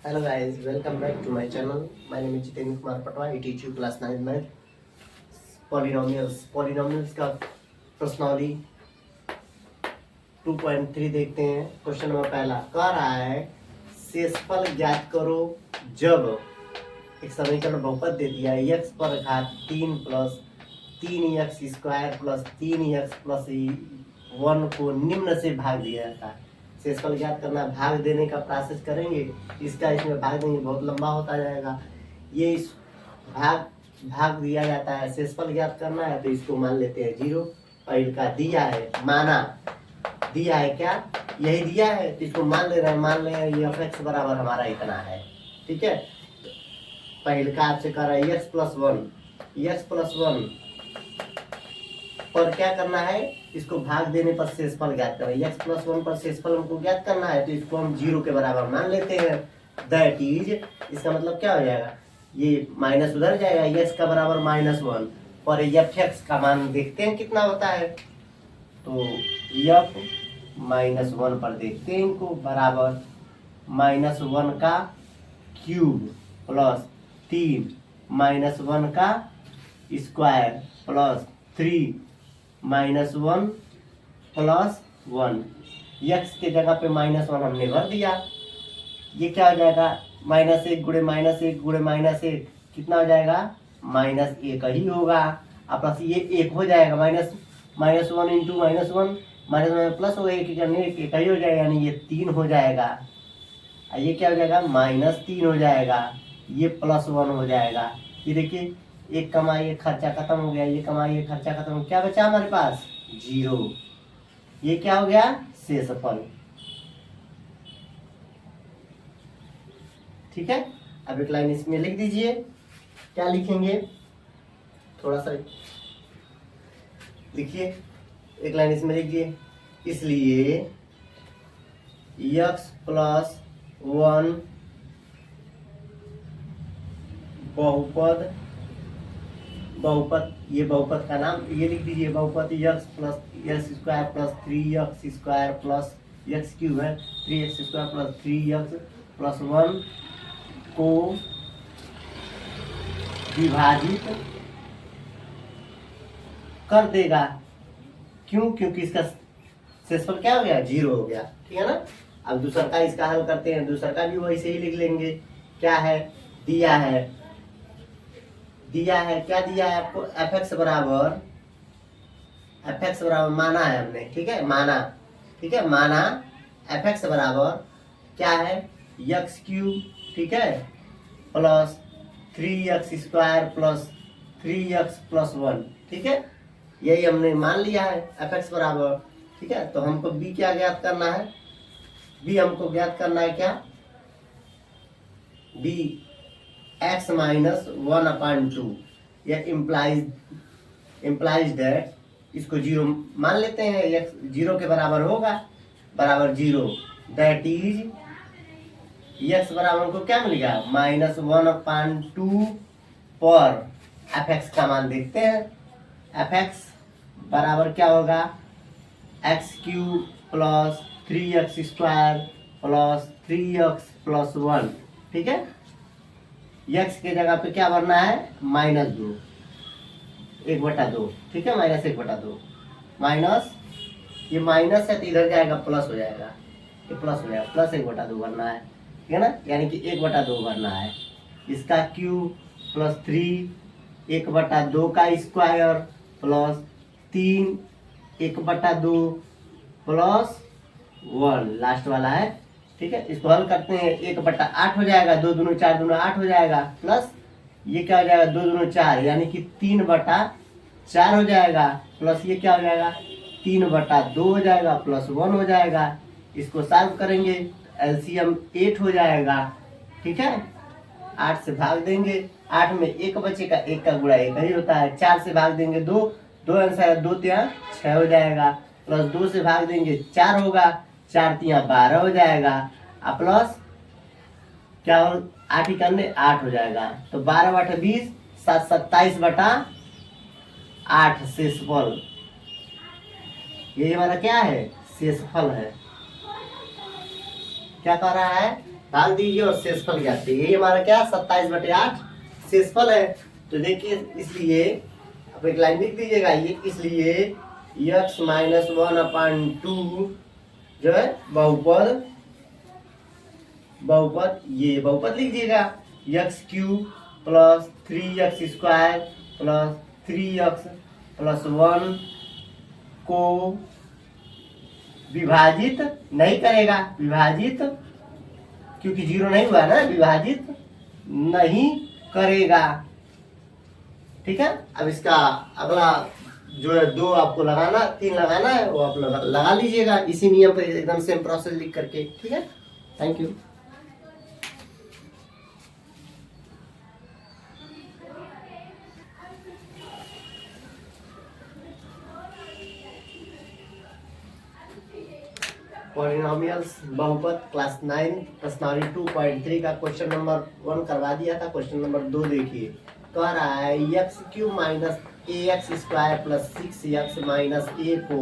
Hello guys, welcome back to my channel. My name is Jiten Kumar Patwa. I teach you class 9 math polynomials. Polynomials का प्रश्नावली 2.3 देखते हैं। Question number पहला कह रहा है शेषफल ज्ञात करो जब एक समीकरण बहुपद दे दिया है x पर घात 3 plus 3x square plus 3x plus 1 को निम्न से भाग दिया जाता है। शेषफल ज्ञात करना, भाग देने का प्रोसेस करेंगे। इसका इसमें भाग देंगे, बहुत लंबा होता जाएगा। ये इस भाग दिया जाता है। शेषफल ज्ञात करना है तो इसको मान लेते हैं 0। और इनका दिया है, माना दिया है, क्या यही दिया है तो इसको मान ले रहे हैं। मान लें ये f(x) बराबर हमारा इतना है, ठीक है। पहले का आपसे कह रहा है x+1 पर क्या करना है, इसको भाग देने पर शेषफल ज्ञात करें। x+1 पर शेषफल हमको ज्ञात करना है तो इसको हम 0 के बराबर मान लेते हैं। दैट इज, इसका मतलब क्या हो जाएगा, ये माइनस उधर जाएगा, x का बराबर -1 पर f(x) का मान देखते हैं कितना होता है। तो f-1 पर देखते हैं इनको, बराबर -1 का क्यूब प्लस 3 -1 का स्क्वायर प्लस 3 -1 प्लस 1। x के जगह पे -1 हमने भर दिया। ये क्या हो जाएगा, -1 गुणे -1 गुणे -1 कितना हो जाएगा, -1 ही होगा। और प्लस ये 1 हो जाएगा, -1 इंटू -1 प्लस हो एक ही हो जाएगा, यानी ये 3 हो जाएगा। ये क्या हो जाएगा, -3 हो जाएगा, ये +1 हो जाएगा। ये देखिए, एक कमाई एक खर्चा खत्म हो गया, ये कमाई एक खर्चा खत्म हो गया, क्या बचा हमारे पास 0। ये क्या हो गया, शेषफल। ठीक है, अब एक लाइन इसमें लिख दीजिए। क्या लिखेंगे, थोड़ा सा लिखिए, एक लाइन इसमें लिखिए। इसलिए x+1 बहुपद, ये बहुपद का नाम ये लिख दीजिए, बहुपद x+x² plus 3x² plus x³ है, 3x² प्लस 3x प्लस 1 को विभाजित कर देगा। क्यों, क्योंकि इसका शेषफल क्या हो गया, 0 हो गया, ठीक है ना। अब दूसरा का इसका हल करते हैं। दूसरा का भी वैसे ही लिख लेंगे। क्या है, दिया है क्या दिया है आपको, f(x) बराबर माना है हमने, ठीक है, माना, ठीक है, माना f(x) बराबर क्या है, x³ ठीक है, plus 3x² plus 3x plus 1, ठीक है, यही हमने मान लिया है f(x) बराबर, ठीक है। तो हमको b क्या ज्ञात करना है, b हमको ज्ञात करना है क्या, b x - 1/2। यह इम्प्लाइज दैट, इसको 0 मान लेते हैं, x 0 के बराबर होगा, बराबर 0। दैट इज x बराबर को क्या मिलेगा, -1/2 पर f(x) का मान देखते हैं। f(x) बराबर क्या होगा, x³ plus 3x² plus 3x plus 1, ठीक है। x के जगह पे क्या भरना है, -2, 1/2, ठीक है, -1/2। माइनस, ये माइनस है तो इधर जाएगा, प्लस हो जाएगा, ये प्लस हो जाएगा, प्लस 1/2 भरना है, ठीक है ना, यानी कि 1/2 भरना है। इसका क्यूब प्लस 3 1/2 का स्क्वायर प्लस 3 1/2 प्लस 1 लास्ट वाला है, ठीक है। इसको हल करते हैं, 1/8 हो जाएगा, 2 दूनी 4 दूनी 8 हो जाएगा, प्लस ये क्या हो जाएगा, 2 दूनी 4 यानी कि 3/4 हो जाएगा, प्लस ये क्या हो जाएगा, 3/2 हो जाएगा, प्लस 1 हो जाएगा। इसको सॉल्व करेंगे, एलसीएम 8 हो जाएगा, ठीक है। 8 से भाग देंगे, 8 में 1 बचेगा, 1 का गुणा 1 ही होता है। 4 से भाग देंगे 2 आंसर है, 2 3 6 हो जाएगा, प्लस 2 से भाग देंगे 4 होगा, 4 3 12 हो जाएगा, प्लस क्या हो, 8 ही करने 8 हो जाएगा। तो 12/20 27/8 शेषफल, ये हमारा क्या है, शेषफल है। क्या कह रहा है, भाग दीजिए और शेषफल ज्ञात कीजिए। ये हमारा क्या 27/8 शेषफल है। तो देखिए इसलिए आप एक लाइन लिख दीजिएगा, ये इसलिए x - 1/2 जो है बहुपद ये बहुपद लिखिएगा x³ + 3x² + 3x + 1 को विभाजित नहीं करेगा, विभाजित क्योंकि 0 नहीं हुआ ना, विभाजित नहीं करेगा। ठीक है, अब इसका अगला जो है 2 आपको लगाना, 3 लगाना है, वो आप लगा लीजिएगा इसी नियम पे एकदम सेम प्रोसेस लिख करके। ठीक है, थैंक यू। पॉलिनोमियल्स बहुपद क्लास 9 प्रश्नावली 2.3 का क्वेश्चन नंबर 1 करवा दिया था। क्वेश्चन नंबर 2 देखिए, कह रहा है x³ - ax² + 6x - a को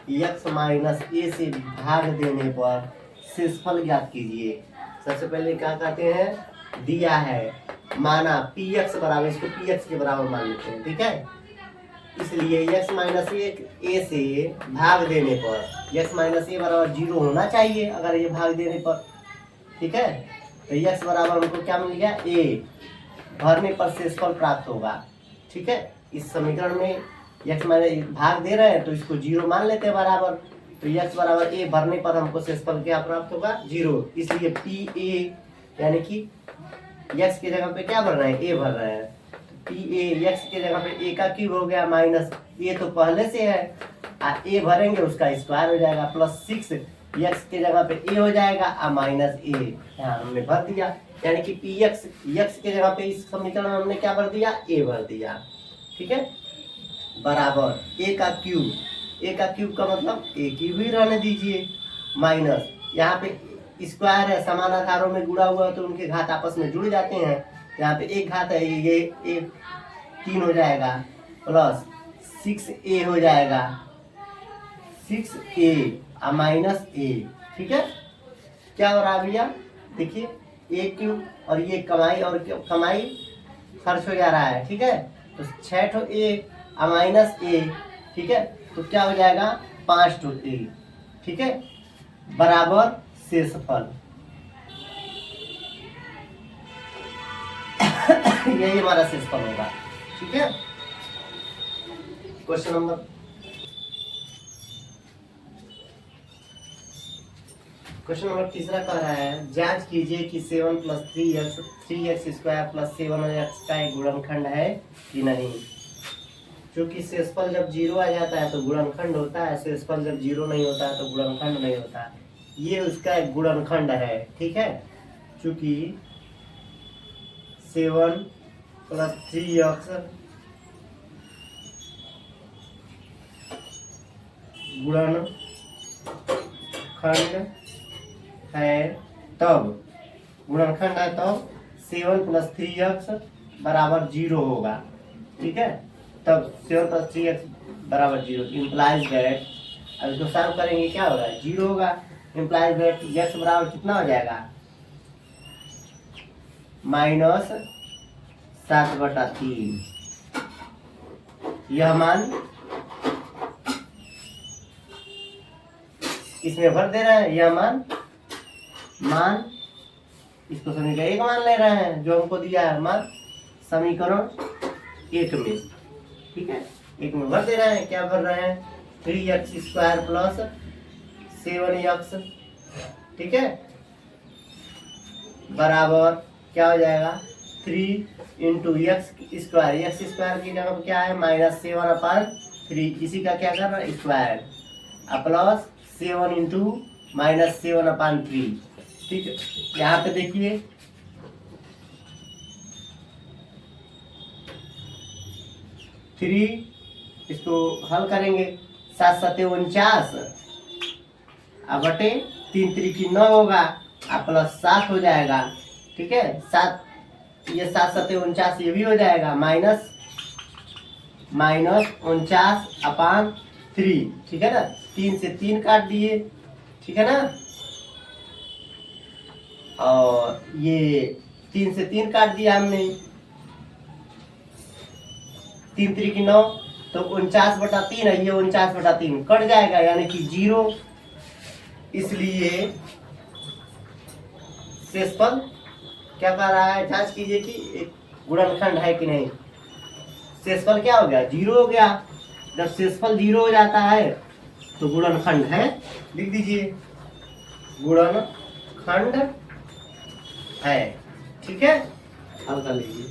x - a से भाग देने पर शेषफल ज्ञात कीजिए। सबसे पहले क्या कहते हैं, दिया है माना px बराबर, इसको px के बराबर मान लेते हैं। ठीक है, इसलिए x - a से भाग देने पर x - a बराबर 0 होना चाहिए अगर ये भाग देने पर। ठीक है, तो x बराबर हमको क्या मिल गया, a भरने पर शेषफल प्राप्त होगा। ठीक है, इस समीकरण में x भाग दे रहे हैं तो इसको 0 मान लेते हैं बराबर, तो x बराबर a भरने पर हमको शेषफल क्या प्राप्त होगा, 0। इसलिए pa यानी कि x की जगह पे क्या भर रहे हैं, a भर रहे हैं, pa x के जगह पे a का क्यूब हो गया माइनस a तो पहले से है, a भरेंगे उसका स्क्वायर हो जाएगा, प्लस 6 x के जगह पे a हो जाएगा माइनस a, यहाँ हमने भर दिया। यानी कि px x के जगह पे इस समीकरण में हमने क्या भर दिया, a भर दिया। ठीक है, बराबर a का क्यूब का मतलब a क्यूब ही रहने दीजिए, माइनस यहाँ पे स्क्वायर है, समान आकारों में गुणा हुआ तो उनके घात आपस में जुड़ जाते हैं। यहाँ पे एक घात है, ये 3 हो जाएगा, प्लस 6a हो जाएगा, 6a माइनस a। ठीक है, क्या हो रहा है भैया, देखिए a क्यूब और ये कमाई और कमाई खर्च हो जा रहा है। ठीक है, तो 6 a माइनस a। ठीक है, तो क्या हो जाएगा 5 a। ठीक है, बराबर शेषफल यही हमारा शेषफल होगा। ठीक है, क्वेश्चन नंबर तीसरा कह रहा है, जांच कीजिए कि 7 + 3x² + 7x का एक गुणनखंड है कि नहीं। क्योंकि शेषफल जब 0 आ जाता है तो गुणनखंड होता है, शेषफल जब 0 नहीं होता है तो गुणनखंड नहीं होता। ये उसका एक गुणनखंड है। ठीक है, क्योंकि 7 + 3x गुणनखंड है, तब गुणनखंड है तब 7 + 3x बराबर 0 होगा। ठीक है, तब 7 + 3x बराबर 0 इम्प्लाइज दैट, अब इसको सॉल्व करेंगे क्या होगा, 0 होगा। इम्प्लाइज दैट x बराबर कितना हो जाएगा, -7/3। यह मान इसमें भर दे रहे हैं, यह मान इसको समीकरण 1 मान ले रहे हैं जो हमको दिया है मान समीकरण 1 में। ठीक है, 1 में भर दे रहे हैं, क्या भर रहे हैं, 3x² + 7x। ठीक है, बराबर क्या हो जाएगा, 3 × x² की जगह क्या है, -7/3, इसी का क्या करना है, स्क्वायर, प्लस 7 × -7/3। ठीक है, यहाँ पे देखिए 3, इसको हल करेंगे, 7 × 7 = 49 बटे 3 × 3 = 9 होगा, प्लस 7 हो जाएगा। ठीक है, 7 ये 7 × 7 = 49, ये भी हो जाएगा, -49/3। ठीक है ना, 3 से 3 काट दिए। ठीक है ना, और ये 3 से 3 काट दिया हमने, 3 3 की 9, तो 49/3 है, ये 49/3 कट जाएगा यानी कि 0। इसलिए शेषफल क्या कह रहा है, जांच कीजिए कि एक गुणनखंड है कि नहीं। शेषफल क्या हो गया, 0 हो गया। जब शेषफल 0 हो जाता है तो गुणनखंड है, लिख दीजिए गुणनखंड है। ठीक है, हल कर लीजिए।